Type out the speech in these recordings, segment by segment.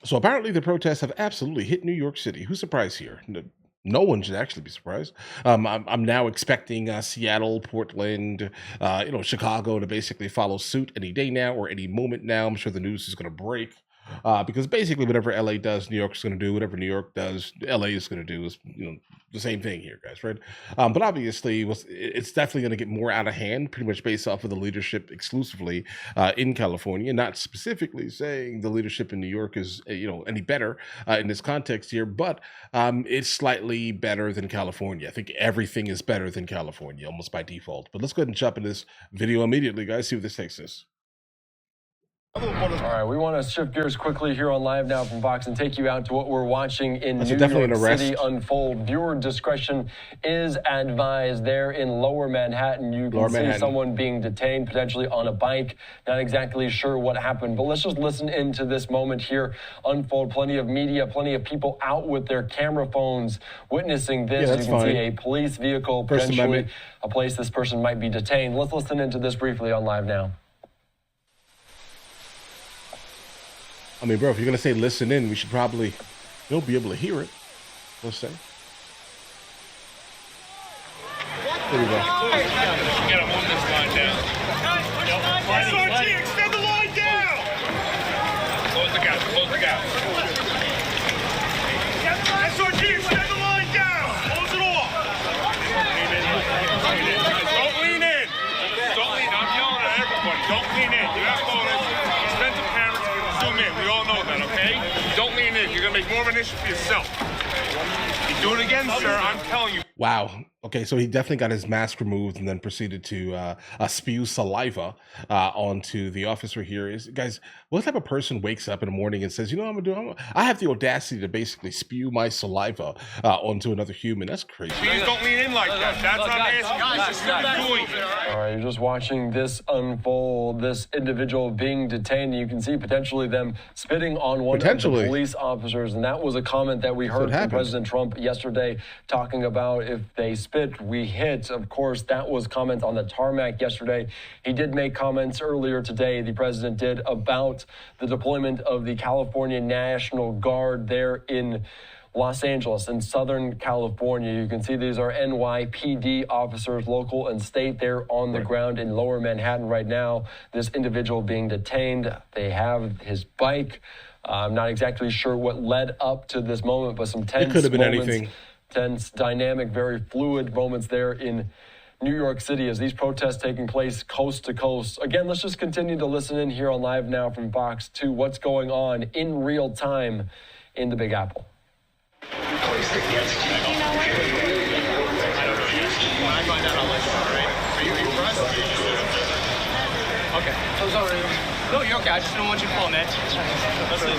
So apparently the protests have absolutely hit New York City. Who's surprised here? No one should actually be surprised. I'm now expecting Seattle, Portland, Chicago to basically follow suit any day now or any moment now. I'm sure the news is going to break. Because basically, whatever LA does, New York's going to do. Whatever New York does, LA is going to do. Is the same thing here, guys, right? But obviously, it's definitely going to get more out of hand, pretty much based off of the leadership exclusively in California. Not specifically saying the leadership in New York is any better in this context here, but it's slightly better than California. I think everything is better than California, almost by default. But let's go ahead and jump in this video immediately, guys. See what this takes us. All right, we want to shift gears quickly here on Live Now from Fox and take you out to what we're watching in New York City unfold. Viewer discretion is advised there in Lower Manhattan. You can see someone being detained, potentially on a bike. Not exactly sure what happened, but let's just listen into this moment here unfold. Plenty of media, plenty of people out with their camera phones witnessing this. You can see a police vehicle, potentially a place this person might be detained. Let's listen into this briefly on Live Now. I mean, bro, if you're going to say listen in, we should probably, be able to hear it. Let's say. There we go. You got to move this line down. SRG, extend the line down! Close the gap, close the gap. SRG, extend the line down! Close it off! Don't lean in! Don't lean in. I'm yelling at everybody. Don't lean in. You have photos. Expensive cameras. Zoom in. We all know that, okay? Don't lean in. You're going to make more of an issue for yourself. You do it again, sir, I'm telling you. Wow. Okay, so he definitely got his mask removed and then proceeded to spew saliva onto the officer here. Guys, what type of person wakes up in the morning and says, I have the audacity to basically spew my saliva onto another human? That's crazy. Please don't lean in like that. That's what I'm asking. You're doing it. All right, you're just watching this unfold, this individual being detained. You can see potentially them spitting on one of the police officers, and that was a comment that we heard from President Trump yesterday, talking about if they spit, we hit. Of course, that was comments on the tarmac yesterday. He did make comments earlier today, the president did, about the deployment of the California National Guard there in Los Angeles in Southern California. You can see these are NYPD officers, local and state, there on the ground in Lower Manhattan right now. This individual being detained. They have his bike. I'm not exactly sure what led up to this moment, but some tense could have been moments. Anything. Tense, dynamic, very fluid moments there in New York City as these protests taking place coast to coast. Again, let's just continue to listen in here on Live Now from Fox to what's going on in real time in the Big Apple. When I find out, I'll let you know, right? Are you impressed? Okay. I'm sorry. No, you're okay. I just don't want you to fall, man. Listen.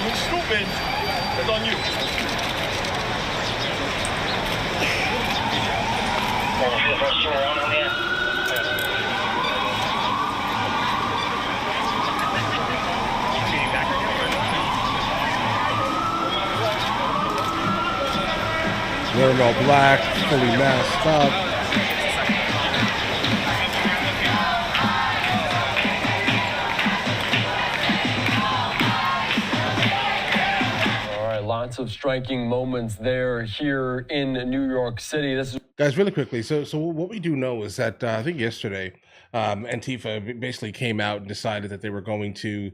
You're stupid. It's on you. Wearing all black, fully masked up. All right, lots of striking moments there here in New York City. This is Guys, really quickly. So what we do know is that I think yesterday, Antifa basically came out and decided that they were going to,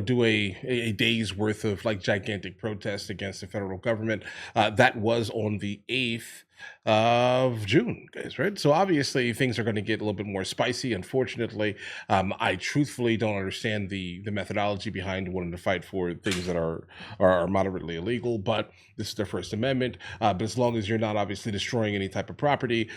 do a day's worth of like gigantic protests against the federal government. That was on the 8th of June, guys, right? So obviously things are going to get a little bit more spicy. Unfortunately, I truthfully don't understand the methodology behind wanting to fight for things that are moderately illegal, but this is their First Amendment. But as long as you're not obviously destroying any type of property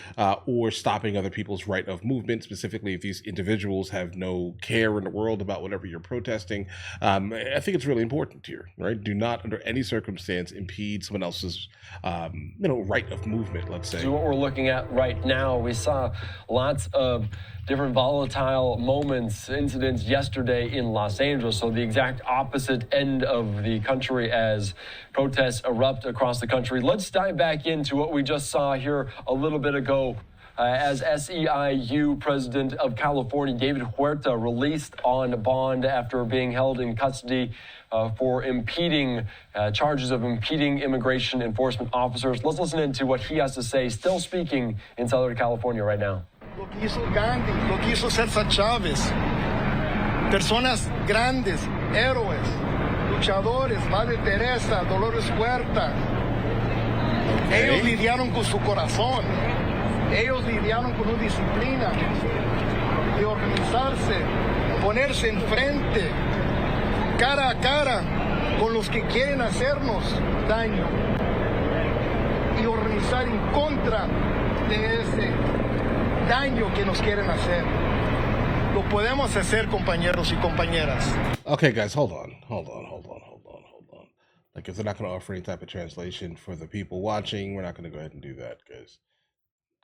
or stopping other people's right of movement, specifically if these individuals have no care in the world about whatever you're protesting, I think it's really important here, right? Do not under any circumstance impede someone else's, right of movement, let's say. So what we're looking at right now, we saw lots of different volatile moments, incidents yesterday in Los Angeles. So the exact opposite end of the country as protests erupt across the country. Let's dive back into what we just saw here a little bit ago as SEIU president of California, David Huerta, released on bond after being held in custody for impeding charges of impeding immigration enforcement officers. Let's listen into what he has to say, still speaking in Southern California right now. Lo que hizo Gandhi, lo que hizo César Chávez, personas grandes, héroes, luchadores, Madre Teresa, Dolores Huerta. Ellos lidiaron con su corazón, ellos lidiaron con una disciplina de organizarse, ponerse enfrente, cara a cara con los que quieren hacernos daño y organizar en contra de ese daño que nos quieren hacer. Lo podemos hacer, compañeros y compañeras. Okay, guys, hold on. Like, if they're not going to offer any type of translation for the people watching, we're not going to go ahead and do that, guys.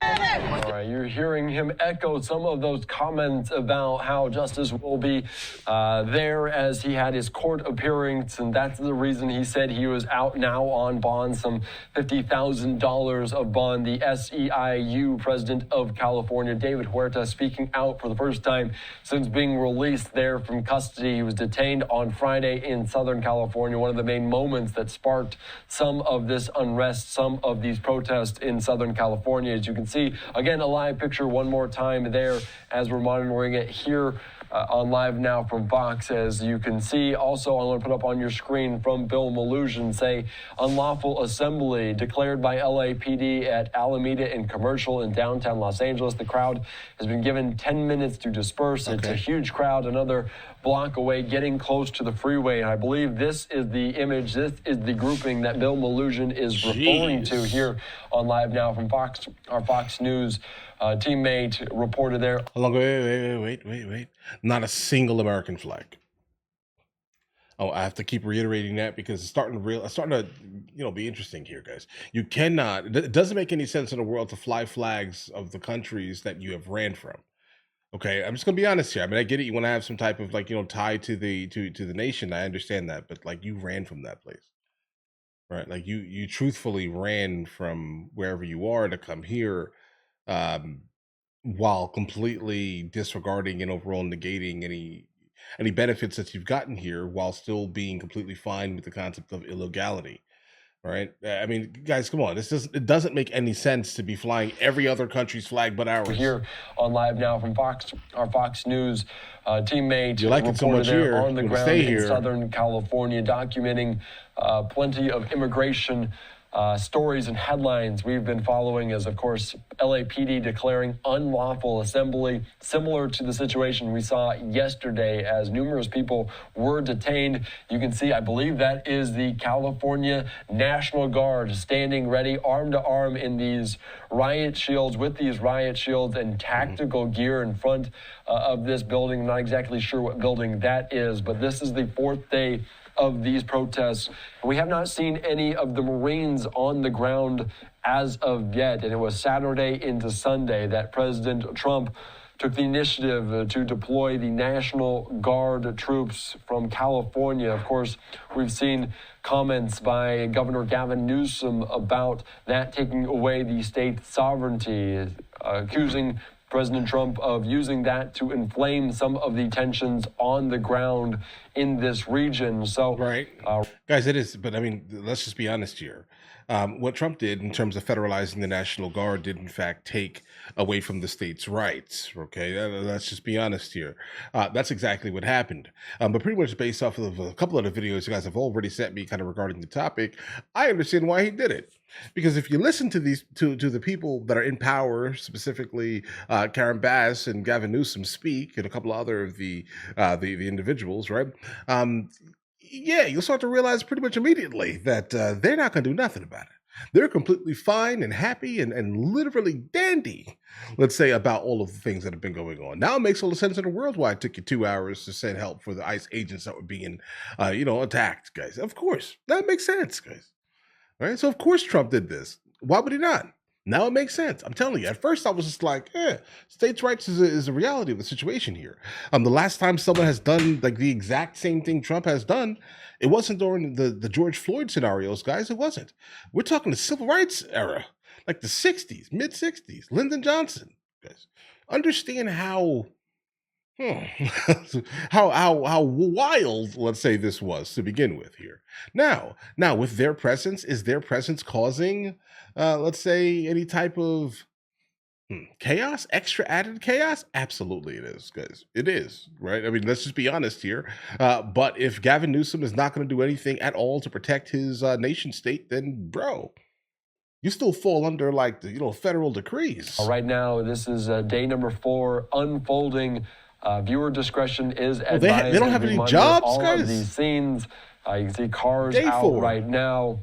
All right, you're hearing him echo some of those comments about how justice will be there as he had his court appearance, and that's the reason he said he was out now on bond, some $50,000 of bond. The SEIU president of California, David Huerta, speaking out for the first time since being released there from custody. He was detained on Friday in Southern California, one of the main moments that sparked some of this unrest, some of these protests in Southern California. As you can see, again, a live picture one more time there as we're monitoring it here on Live Now from Fox. As you can see, also, I'm going to put up on your screen from Bill Melugin, say, unlawful assembly declared by LAPD at Alameda and Commercial in downtown Los Angeles. The crowd has been given 10 minutes to disperse. It's a huge crowd, another block away, getting close to the freeway. And I believe this is the image, this is the grouping that Bill Melugin is referring to here on Live Now from Fox. Our Fox News teammate reported there. Hold on, wait. Not a single American flag. Oh, I have to keep reiterating that because it's starting to be interesting here, guys. You cannot, it doesn't make any sense in the world to fly flags of the countries that you have ran from. Okay, I'm just gonna be honest here. I mean, I get it. You want to have some type of tie to the nation. I understand that, but like, you ran from that place, right? Like, you truthfully ran from wherever you are to come here, while completely disregarding and overall negating any benefits that you've gotten here, while still being completely fine with the concept of illegality. Right? I mean, guys, come on. It doesn't make any sense to be flying every other country's flag but ours. We're here on Live Now from Fox, our Fox News teammate. You like it so much here, on the ground stay in here. Southern California, documenting plenty of immigration stories and headlines we've been following as, of course, LAPD declaring unlawful assembly, similar to the situation we saw yesterday as numerous people were detained. You can see, I believe that is the California National Guard standing ready, arm to arm in these riot shields, and tactical gear in front of this building. I'm not exactly sure what building that is, but this is the fourth day of these protests. We have not seen any of the Marines on the ground as of yet, and it was Saturday into Sunday that President Trump took the initiative to deploy the National Guard troops from California. Of course, we've seen comments by Governor Gavin Newsome about that taking away the state sovereignty, accusing President Trump of using that to inflame some of the tensions on the ground in this region. So, right, guys, it is. But I mean, let's just be honest here. What Trump did in terms of federalizing the National Guard did, in fact, take away from the state's rights. Okay, let's just be honest here. That's exactly what happened. But pretty much based off of a couple of the videos you guys have already sent me kind of regarding the topic, I understand why he did it. Because if you listen to these to the people that are in power, specifically Karen Bass and Gavin Newsome speak, and a couple of other of the individuals, right? Yeah, you'll start to realize pretty much immediately that they're not going to do nothing about it. They're completely fine and happy and literally dandy, let's say, about all of the things that have been going on. Now it makes all the sense in the world why it took you 2 hours to send help for the ICE agents that were being, attacked, guys. Of course, that makes sense, guys. Right? So of course Trump did this. Why would he not? Now it makes sense. I'm telling you. At first I was just like, states' rights is a reality of the situation here. The last time someone has done like the exact same thing Trump has done, it wasn't during the George Floyd scenarios, guys. It wasn't. We're talking the civil rights era. like the 60s, mid 60s, Lyndon Johnson, guys. Understand how how wild, let's say, this was to begin with here. Now with their presence, is their presence causing let's say any type of chaos, extra added chaos? Absolutely it is, guys. It is, right? I mean, let's just be honest here. But if Gavin Newsom is not going to do anything at all to protect his nation state, then bro, you still fall under like the federal decrees. Right now, this is day number 4 unfolding. Viewer discretion is advised. They don't have any jobs, all guys. Of these scenes, you can see cars Day out 4. right now.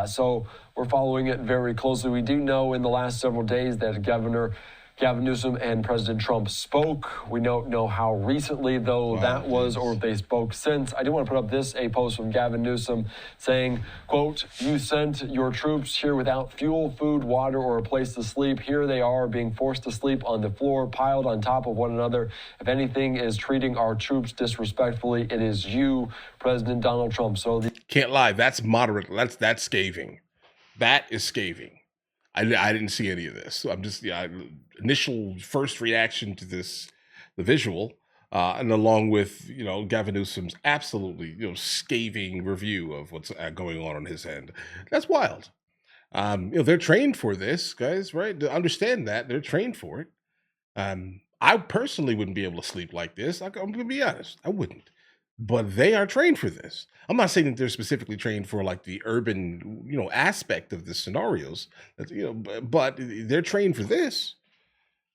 So we're following it very closely. We do know in the last several days that Governor Gavin Newsom and President Trump spoke. We don't know how recently, though, that was, or if they spoke since. I do want to put up a post from Gavin Newsom saying, quote, "You sent your troops here without fuel, food, water, or a place to sleep. Here they are being forced to sleep on the floor, piled on top of one another. If anything is treating our troops disrespectfully, it is you, President Donald Trump." So can't lie, that's moderate. That's scathing. That is scathing. I didn't see any of this. So I'm just initial first reaction to this, the visual, and along with Gavin Newsom's absolutely scathing review of what's going on his end. That's wild. They're trained for this, guys, right? To understand that they're trained for it. I personally wouldn't be able to sleep like this. I'm gonna be honest, I wouldn't. But they are trained for this. I'm not saying that they're specifically trained for like the urban, aspect of the scenarios. But they're trained for this.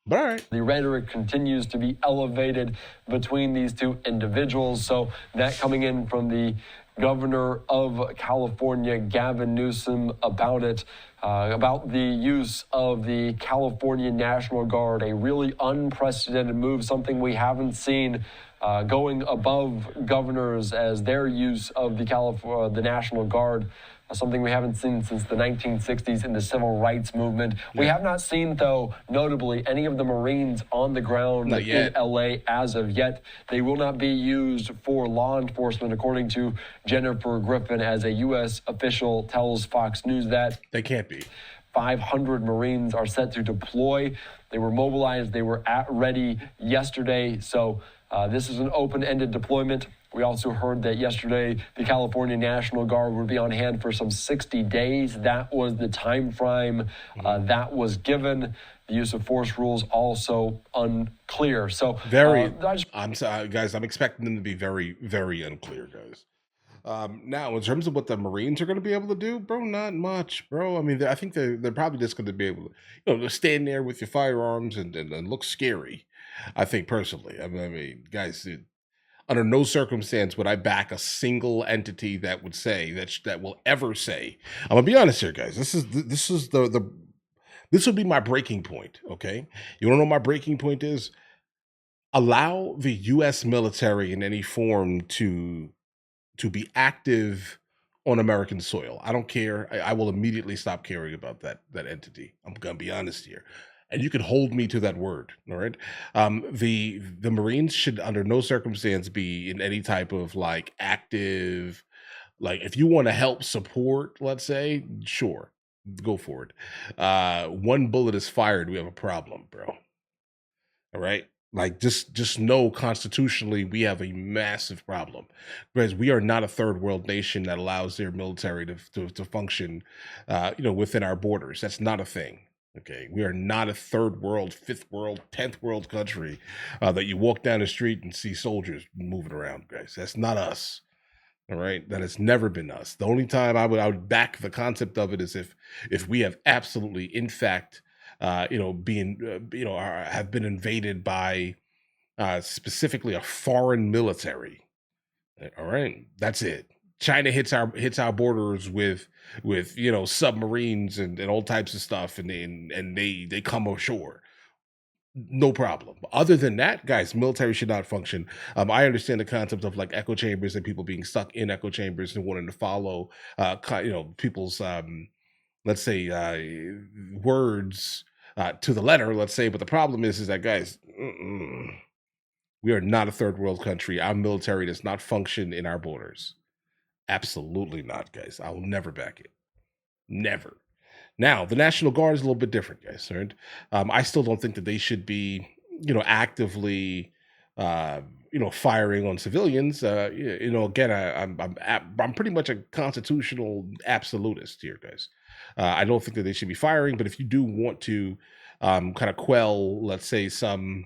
But all right. The rhetoric continues to be elevated between these two individuals. So that coming in from the governor of California, Gavin Newsom, about it, about the use of the California National Guard, a really unprecedented move, something we haven't seen. Going above governors as their use of the National Guard, something we haven't seen since the 1960s in the civil rights movement. Yeah. We have not seen, though, notably, any of the Marines on the ground in LA as of yet. They will not be used for law enforcement, according to Jennifer Griffin, as a U.S. official tells Fox News that they can't be. 500 Marines are set to deploy. They were mobilized. They were at ready yesterday. So this is an open-ended deployment. We also heard that yesterday the California National Guard would be on hand for some 60 days. That was the time frame that was given. The use of force rules also unclear. So I'm sorry, guys. I'm expecting them to be very, very unclear, guys. Now, in terms of what the Marines are going to be able to do, bro, not much, bro. I mean, I think they're probably just going to be able to, to stand there with your firearms and look scary. I think personally. I mean, guys, under no circumstance would I back a single entity that would say that will ever say. I'm gonna be honest here, guys. This would be my breaking point. Okay, you want to know what my breaking point is? Allow the U.S. military in any form to be active on American soil. I don't care. I will immediately stop caring about that entity. I'm gonna be honest here. And you can hold me to that word, all right? The Marines should under no circumstance be in any type of like active, like if you want to help support, let's say, sure, go for it. One bullet is fired, we have a problem, bro. All right? Like just know constitutionally we have a massive problem because we are not a third world nation that allows their military to function, within our borders. That's not a thing. Okay, we are not a third world, fifth world, 10th world country that you walk down the street and see soldiers moving around, guys. That's not us. All right, that has never been us. The only time I would back the concept of it is if we have absolutely, in fact, have been invaded by specifically a foreign military. All right, that's it. China hits our borders with submarines and all types of stuff, and they come ashore. No problem. Other than that, guys, military should not function. I understand the concept of like echo chambers and people being stuck in echo chambers and wanting to follow people's let's say words to the letter, let's say. But the problem is that, guys, we are not a third world country. Our military does not function in our borders. Absolutely not, guys. I will never back it. Never. Now, the National Guard is a little bit different, guys. Right? I still don't think that they should be, actively, firing on civilians. Again, I'm pretty much a constitutional absolutist here, guys. I don't think that they should be firing, but if you do want to kind of quell, let's say, some,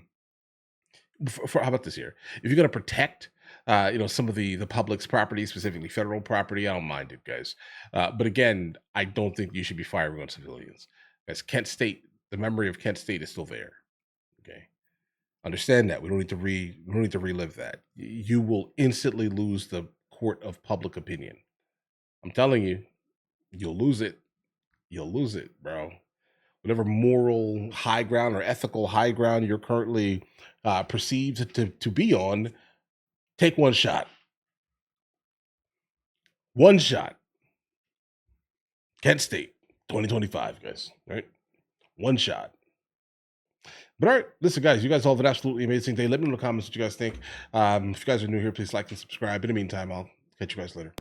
how about this here? If you're going to protect, some of the public's property, specifically federal property, I don't mind it, guys. But again, I don't think you should be firing on civilians. As Kent State, the memory of Kent State is still there. Okay, understand that. We don't need to relive that. You will instantly lose the court of public opinion. I'm telling you, you'll lose it. You'll lose it, bro. Whatever moral high ground or ethical high ground you're currently perceived to be on, take one shot. One shot. Kent State, 2025, guys. Right? One shot. But all right, listen, guys, you guys all have an absolutely amazing day. Let me know in the comments what you guys think. If you guys are new here, please like and subscribe. In the meantime, I'll catch you guys later.